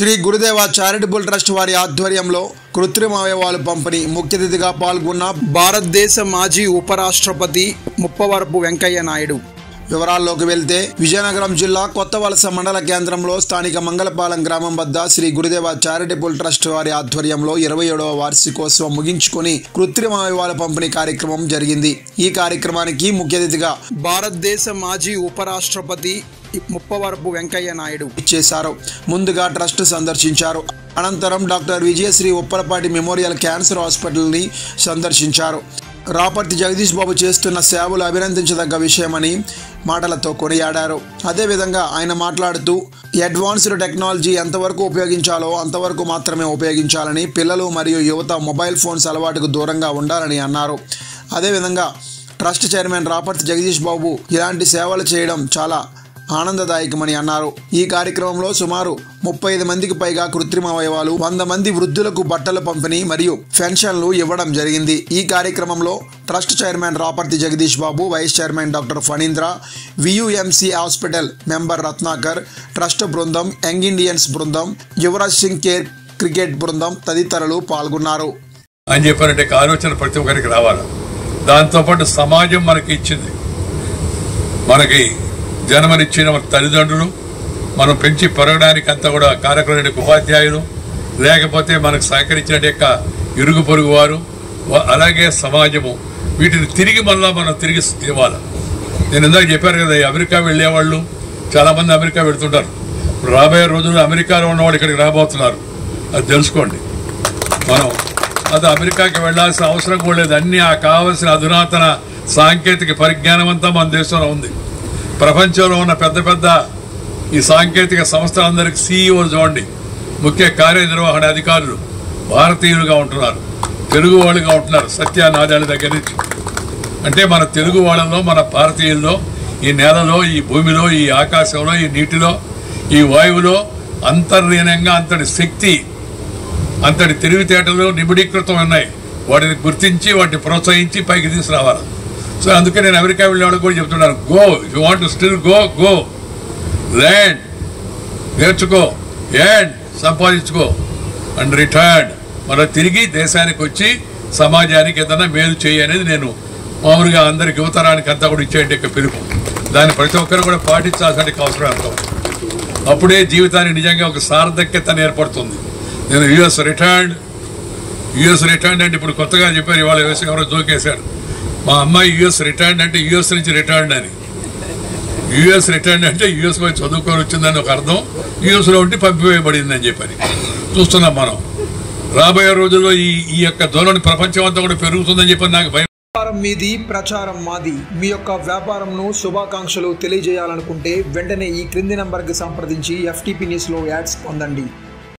శ్రీ గురుదేవ charitable trust వారి ఆధ్వర్యంలో కృత్రిమ అవయవాలు పంపిణీ ముఖ్య అతిథిగా పాల్గొన్న భారతదేశ మాజీ ఉపరాష్ట్రపతి ముప్పవరపు వెంకయ్య నాయుడు. వివరాల్లోకి వెళ్తే విజయనగరం జిల్లా కొత్తవలస మండల కేంద్రంలో స్థానిక మంగళపాలెం గ్రామం వద్ద శ్రీ గురుదేవ చారిటబుల్ ట్రస్ట్ వారి ఆధ్వర్యంలో 27వ వార్షికోత్సవం ముగించుకొని కృత్రిమ అవయవాల పంపిణీ కార్యక్రమం జరిగింది. ఈ కార్యక్రమానికి ముఖ్య అతిథిగా భారతదేశ మాజీ ఉపరాష్ట్రపతి ముప్పవరపు వెంకయ్య నాయుడు ఇచ్చేశారు. ముందుగా ట్రస్ట్ సందర్శించారు. అనంతరం doctor Vijayasri Uppalapati memorial cancer హాస్పిటల్ని సందర్శించారు. రాపర్తి జగదీష్ బాబు చేస్తున్న సేవలు అభినందించదగ్గ విషయమని మాటలతో కొనియాడారు. అదేవిధంగా ఆయన మాట్లాడుతూ అడ్వాన్స్డ్ టెక్నాలజీ ఎంతవరకు ఉపయోగించాలో అంతవరకు మాత్రమే ఉపయోగించాలని, పిల్లలు మరియు యువత మొబైల్ ఫోన్స్ అలవాటుకు దూరంగా ఉండాలని అన్నారు. అదేవిధంగా ట్రస్ట్ చైర్మన్ రాపర్తి జగదీష్ బాబు ఇలాంటి సేవలు చేయడం చాలా ఆనందదాయకమని అన్నారు. ఈ కార్యక్రమంలో సుమారు 35 మందికి పైగా కృత్రిమ అవయవాలు, 100 మంది వృద్ధులకు బట్టల పంపిణీ మరియు పెన్షన్లు ఇవ్వడం జరిగింది. ఈ కార్యక్రమంలో trust chairman Raparthi Jagadeesh Babu, vice chairman doctor Phanindra, VUMC hospital member Ratnakar, trust బృందం, యంగ్ ఇండియన్స్ బృందం, యువరాజ్ సింగ్ కేర్ క్రికెట్ బృందం తదితరులు పాల్గొన్నారు. అని చెప్పారంటే ఆలోచన ప్రతి ఒక్కరికి రావాలి. దాంతోపాటు సమాజం మనకి ఇచ్చింది, మనకి జన్మనిచ్చిన మన తల్లిదండ్రులు, మనం పెంచి పెరగడానికి అంతా కూడా కార్యక్రమ ఉపాధ్యాయులు, లేకపోతే మనకు సహకరించిన యొక్క ఇరుగు పొరుగు వారు, అలాగే సమాజము, వీటిని తిరిగి మళ్ళా మనం తిరిగి ఇవ్వాలి. నేను ఇందాక చెప్పాను కదా, అమెరికా వెళ్ళేవాళ్ళు చాలామంది అమెరికా వెళ్తుంటారు. రాబోయే రోజుల్లో అమెరికాలో ఉన్నవాళ్ళు ఇక్కడికి రాబోతున్నారు, అది తెలుసుకోండి. మనం అది అమెరికాకి వెళ్లాల్సిన అవసరం కూడా లేదు. అన్ని కావాల్సిన అధునాతన సాంకేతిక పరిజ్ఞానం అంతా మన దేశంలో ఉంది. ప్రపంచంలో ఉన్న పెద్ద పెద్ద ఈ సాంకేతిక సంస్థలందరికీ సీఈఓలు చూడండి, ముఖ్య కార్యనిర్వహణ అధికారులు భారతీయులుగా ఉంటున్నారు, తెలుగు వాళ్ళుగా ఉంటున్నారు. సత్యానాదాల దగ్గర నుంచి అంటే మన తెలుగు వాళ్ళలో, మన భారతీయుల్లో, ఈ నేలలో, ఈ భూమిలో, ఈ ఆకాశంలో, ఈ నీటిలో, ఈ వాయువులో అంతర్లీనంగా అంతటి శక్తి, అంతటి తెలివితేటలు నిబిడీకృతం ఉన్నాయి. వాటిని గుర్తించి వాటిని ప్రోత్సహించి పైకి తీసుకురావాలి. సో అందుకే నేను అమెరికా వెళ్ళే వాళ్ళకి కూడా చెప్తున్నాను, go, you want to still go land, నేర్చుకో, అండ్ సంపాదించుకో, అండ్ రిటర్న్, మళ్ళీ తిరిగి దేశానికి వచ్చి సమాజానికి ఏదైనా మేలు చేయి అనేది నేను మామూలుగా అందరికి యువతరానికి అంతా కూడా ఇచ్చేయండి యొక్క పిలుపు. దాన్ని ప్రతి ఒక్కరు కూడా పాటించాల్సిన అవసరం ఎంతో. అప్పుడే జీవితానికి నిజంగా ఒక సార్థక్యత ఏర్పడుతుంది. నేను యుఎస్ రిటర్న్ అంటే ఇప్పుడు కొత్తగా చెప్పారు, ఇవాళ యుఎస్ ఎవరో జోకేశాడు. మా అమ్మాయి యుఎస్ రిటర్న్ అంటే యుఎస్ నుంచి రిటర్న్ అని. యుఎస్ రిటర్న్ అంటే యుఎస్ పోయి చదువుకొని వచ్చిందని ఒక అర్థం, యుఎస్లో ఉండి పంపివేయబడింది అని చెప్పని చూస్తున్నాం మనం. రాబోయే రోజుల్లో ఈ యొక్క ధోరణి ప్రపంచం అంతా కూడా పెరుగుతుందని చెప్పి నాకు భయం. వ్యాపారం మీది, ప్రచారం మాది. మీ యొక్క వ్యాపారంను శుభాకాంక్షలు తెలియజేయాలనుకుంటే వెంటనే ఈ క్రింది నంబర్కి సంప్రదించి FTP న్యూస్లో యాడ్స్ పొందండి.